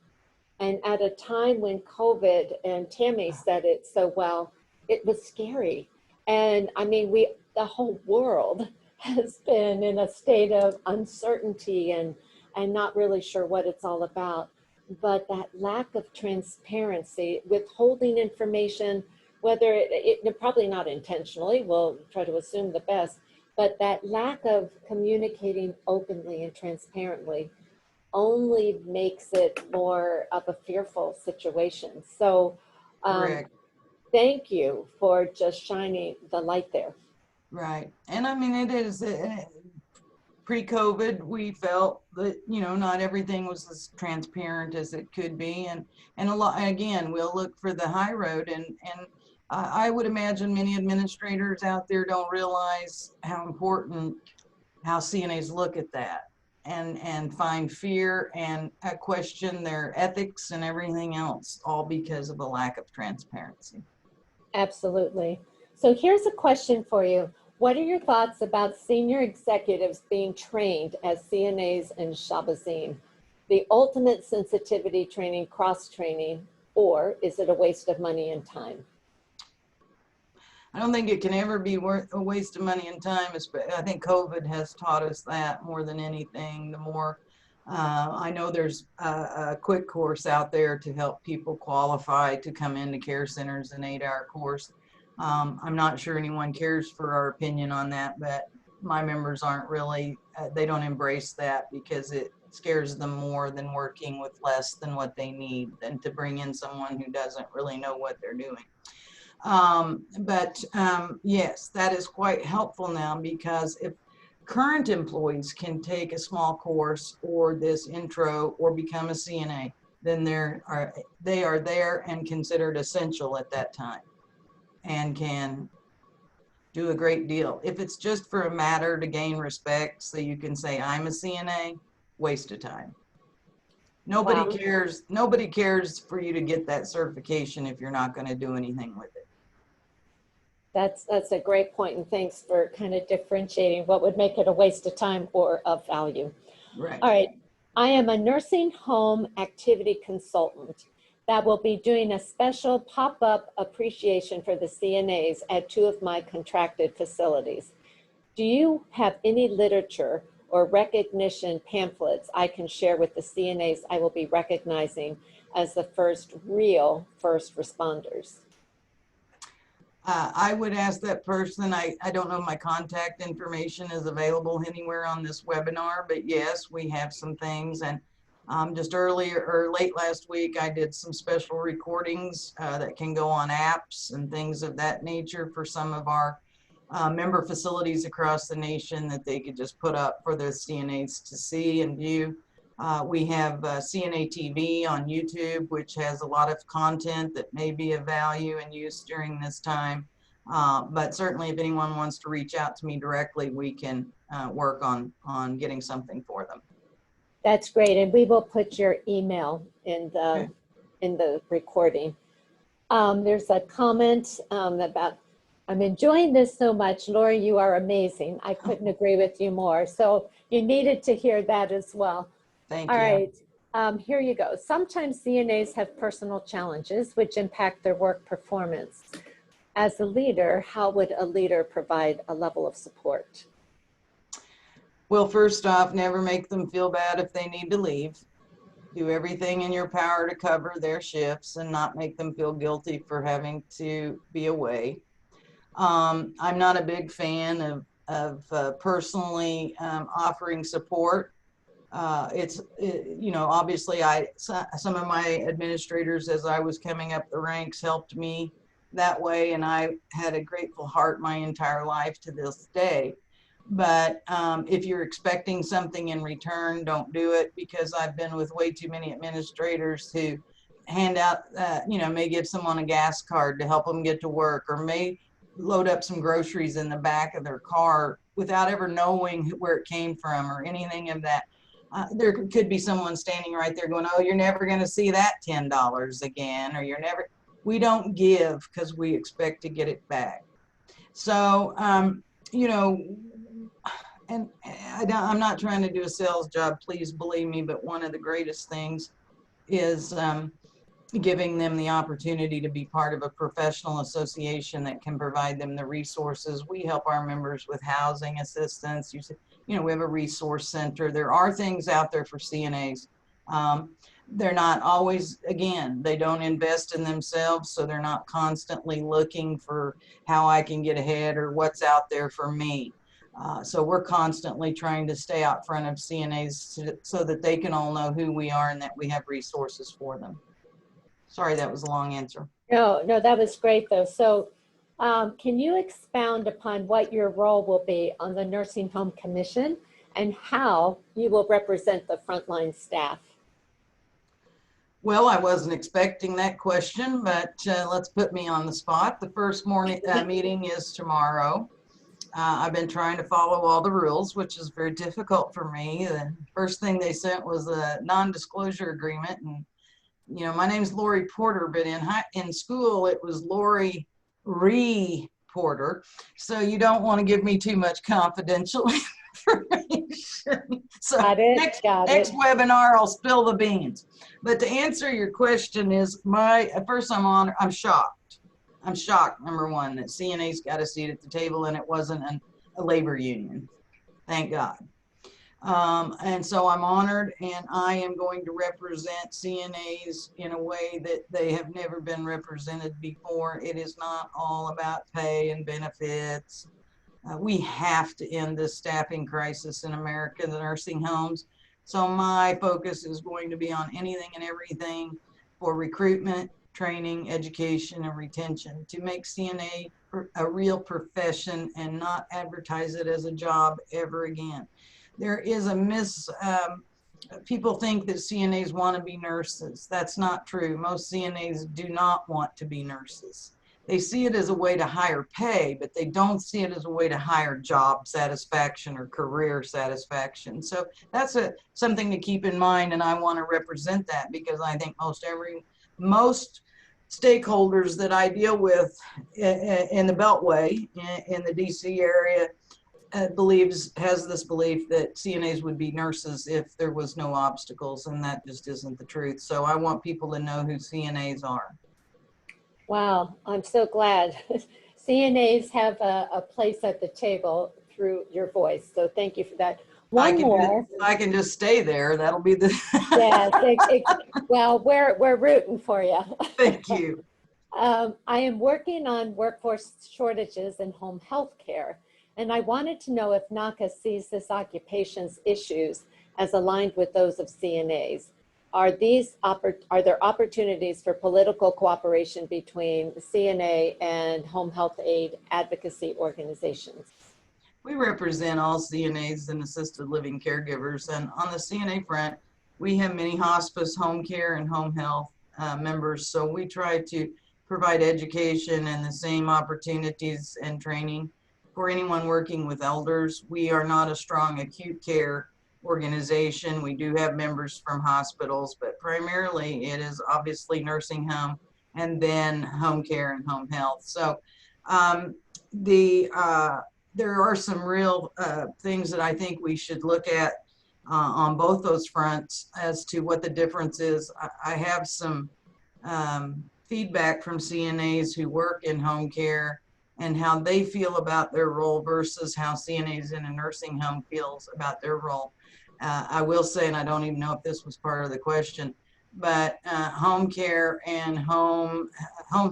And at a time when COVID, and Tammy said it so well, it was scary. And I mean, the whole world has been in a state of uncertainty and not really sure what it's all about. But that lack of transparency, withholding information, whether it probably not intentionally, we'll try to assume the best, but that lack of communicating openly and transparently only makes it more of a fearful situation. So thank you for just shining the light there. Right. And I mean, it is pre-COVID, we felt that, you know, not everything was as transparent as it could be. And a lot, again, we'll look for the high road. And I would imagine many administrators out there don't realize how important, how CNAs look at that and find fear and question their ethics and everything else, all because of a lack of transparency. Absolutely. So here's a question for you. What are your thoughts about senior executives being trained as CNAs in Shabazine? The ultimate sensitivity training, cross-training, or is it a waste of money and time? I don't think it can ever be a waste of money and time. I think COVID has taught us that more than anything. The more, I know there's a quick course out there to help people qualify to come into care centers, an 8-hour course. I'm not sure anyone cares for our opinion on that, but my members aren't really, they don't embrace that because it scares them more than working with less than what they need than to bring in someone who doesn't really know what they're doing. Yes, that is quite helpful now, because if current employees can take a small course or this intro or become a CNA, then they are there and considered essential at that time and can do a great deal. If it's just for a matter to gain respect so you can say I'm a CNA, waste of time. Nobody cares. Nobody cares for you to get that certification if you're not going to do anything with it. That's a great point, and thanks for kind of differentiating what would make it a waste of time or of value. Right. All right. I am a nursing home activity consultant that will be doing a special pop-up appreciation for the CNAs at 2 of my contracted facilities. Do you have any literature or recognition pamphlets I can share with the CNAs I will be recognizing as the real first responders? I would ask that person, I don't know if my contact information is available anywhere on this webinar, but yes, we have some things. And just earlier or late last week, I did some special recordings that can go on apps and things of that nature for some of our member facilities across the nation that they could just put up for the CNAs to see and view. We have CNA TV on YouTube, which has a lot of content that may be of value and use during this time. But certainly if anyone wants to reach out to me directly, we can work on getting something for them. That's great, and we will put your email in the recording. There's a comment about, I'm enjoying this so much. Lori, you are amazing. I couldn't agree with you more. So you needed to hear that as well. Thank you. All right, here you go. Sometimes CNAs have personal challenges which impact their work performance. As a leader, how would a leader provide a level of support? Well, first off, never make them feel bad if they need to leave. Do everything in your power to cover their shifts and not make them feel guilty for having to be away. I'm not a big fan of personally offering support. You know, obviously some of my administrators as I was coming up the ranks helped me that way, and I had a grateful heart my entire life to this day. But if you're expecting something in return, don't do it, because I've been with way too many administrators who hand out, you know, may give someone a gas card to help them get to work, or may load up some groceries in the back of their car without ever knowing where it came from or anything of that. There could be someone standing right there going, oh, you're never going to see that $10 again, or you're never, We don't give because we expect to get it back. So, you know, and I'm not trying to do a sales job, please believe me, but one of the greatest things is giving them the opportunity to be part of a professional association that can provide them the resources. We help our members with housing assistance. You know, we have a resource center. There are things out there for CNAs. They're not always, again, they don't invest in themselves, so they're not constantly looking for how I can get ahead or what's out there for me. So we're constantly trying to stay out front of CNAs so that they can all know who we are and that we have resources for them. Sorry, that was a long answer. No, that was great though. So can you expound upon what your role will be on the Nursing Home Commission and how you will represent the frontline staff? Well, I wasn't expecting that question, but let's put me on the spot. The first morning meeting is tomorrow. I've been trying to follow all the rules, which is very difficult for me. The first thing they sent was a non-disclosure agreement, and you know, my name's Lori Porter, but in school it was Lori Porter. So you don't want to give me too much confidential information. So next webinar, I'll spill the beans. But to answer your question is first I'm honored, I'm shocked. I'm shocked, number one, that CNA's got a seat at the table and it wasn't a labor union. Thank God. And so I'm honored, and I am going to represent CNAs in a way that they have never been represented before. It is not all about pay and benefits. We have to end this staffing crisis in America, the nursing homes. So my focus is going to be on anything and everything for recruitment, training, education, and retention to make CNA a real profession and not advertise it as a job ever again. There is people think that CNAs want to be nurses. That's not true. Most CNAs do not want to be nurses. They see it as a way to higher pay, but they don't see it as a way to higher job satisfaction or career satisfaction. So that's something to keep in mind, and I want to represent that because I think most stakeholders that I deal with in the Beltway, in the DC area, has this belief that CNAs would be nurses if there was no obstacles, and that just isn't the truth. So I want people to know who CNAs are. Wow, I'm so glad. CNAs have a place at the table through your voice, so thank you for that. I can just stay there. That'll be the. Yes, well, we're rooting for you. Thank you. I am working on workforce shortages in home health care. And I wanted to know if NAHCA sees this occupation's issues as aligned with those of CNAs. Are there opportunities for political cooperation between CNA and home health aid advocacy organizations? We represent all CNAs and assisted living caregivers. And on the CNA front, we have many hospice, home care, and home health members. So we try to provide education and the same opportunities and training for anyone working with elders. We are not a strong acute care organization. We do have members from hospitals, but primarily it is obviously nursing home and then home care and home health. So there are some real things that I think we should look at on both those fronts as to what the difference is. I have some feedback from CNAs who work in home care and how they feel about their role versus how CNAs in a nursing home feels about their role. I will say, and I don't even know if this was part of the question, but home care and home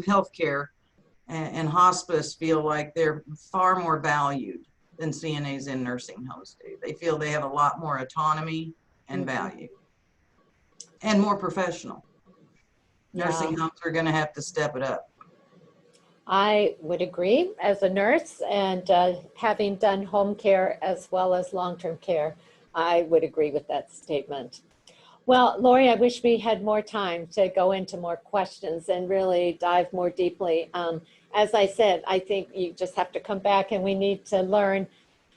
health care and hospice feel like they're far more valued than CNAs in nursing homes do. They feel they have a lot more autonomy and value and more professional. Nursing homes are going to have to step it up. I would agree as a nurse, and having done home care as well as long-term care, I would agree with that statement. Well, Lori, I wish we had more time to go into more questions and really dive more deeply. As I said, I think you just have to come back and we need to learn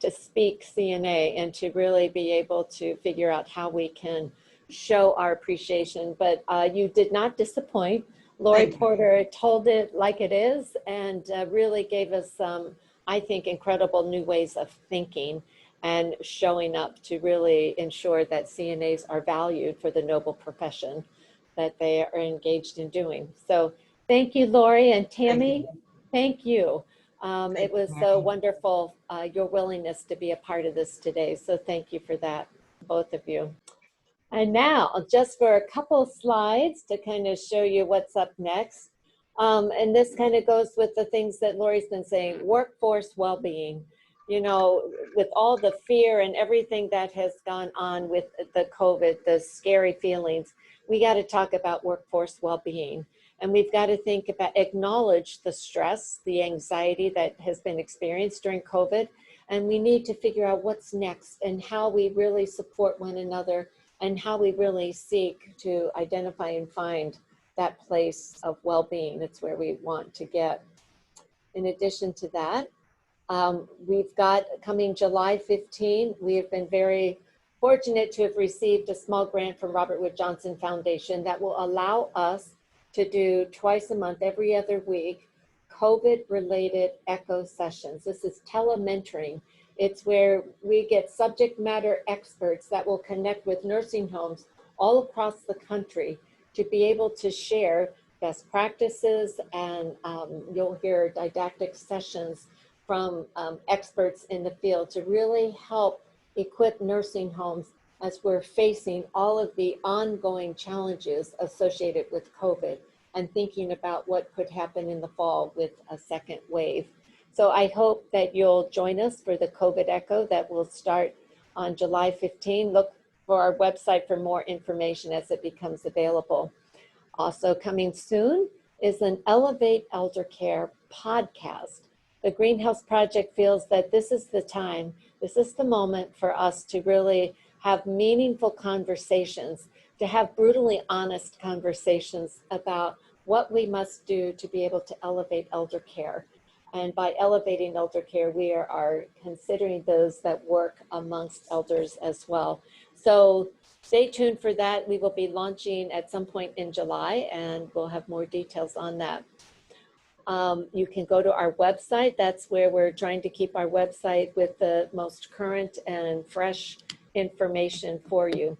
to speak CNA and to really be able to figure out how we can show our appreciation. But you did not disappoint. Lori Porter told it like it is and really gave us some, I think, incredible new ways of thinking and showing up to really ensure that CNAs are valued for the noble profession that they are engaged in doing. So thank you, Lori, and Tammy, thank you. It was so wonderful, your willingness to be a part of this today. So thank you for that, both of you. And now, just for a couple slides to kind of show you what's up next. And this kind of goes with the things that Lori's been saying, workforce well-being. You know, with all the fear and everything that has gone on with the COVID, the scary feelings, we got to talk about workforce well-being. And we've got to think about, acknowledge the stress, the anxiety that has been experienced during COVID. And we need to figure out what's next and how we really support one another and how we really seek to identify and find that place of well-being. It's where we want to get. In addition to that, we've got coming July 15, we have been very fortunate to have received a small grant from Robert Wood Johnson Foundation that will allow us to do twice a month, every other week, COVID-related echo sessions. This is telementoring. It's where we get subject matter experts that will connect with nursing homes all across the country to be able to share best practices, and you'll hear didactic sessions from experts in the field to really help equip nursing homes as we're facing all of the ongoing challenges associated with COVID and thinking about what could happen in the fall with a second wave. So I hope that you'll join us for the COVID Echo that will start on July 15. Look for our website for more information as it becomes available. Also coming soon is an Elevate Eldercare podcast. The Greenhouse Project feels that this is the time, this is the moment for us to really have meaningful conversations, to have brutally honest conversations about what we must do to be able to elevate elder care. And by elevating elder care, we are considering those that work amongst elders as well. So stay tuned for that. We will be launching at some point in July, and we'll have more details on that. You can go to our website. That's where we're trying to keep our website with the most current and fresh information for you.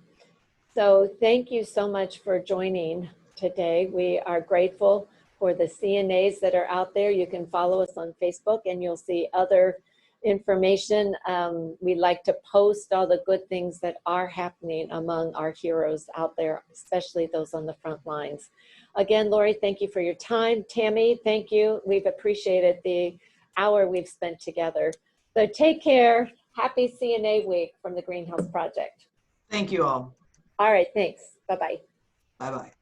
So thank you so much for joining today. We are grateful for the CNAs that are out there. You can follow us on Facebook and you'll see other information. We like to post all the good things that are happening among our heroes out there, especially those on the front lines. Again, Lori, thank you for your time. Tammy, thank you. We've appreciated the hour we've spent together. So take care. Happy CNA week from the Greenhouse Project. Thank you all. All right, thanks. Bye-bye. Bye-bye.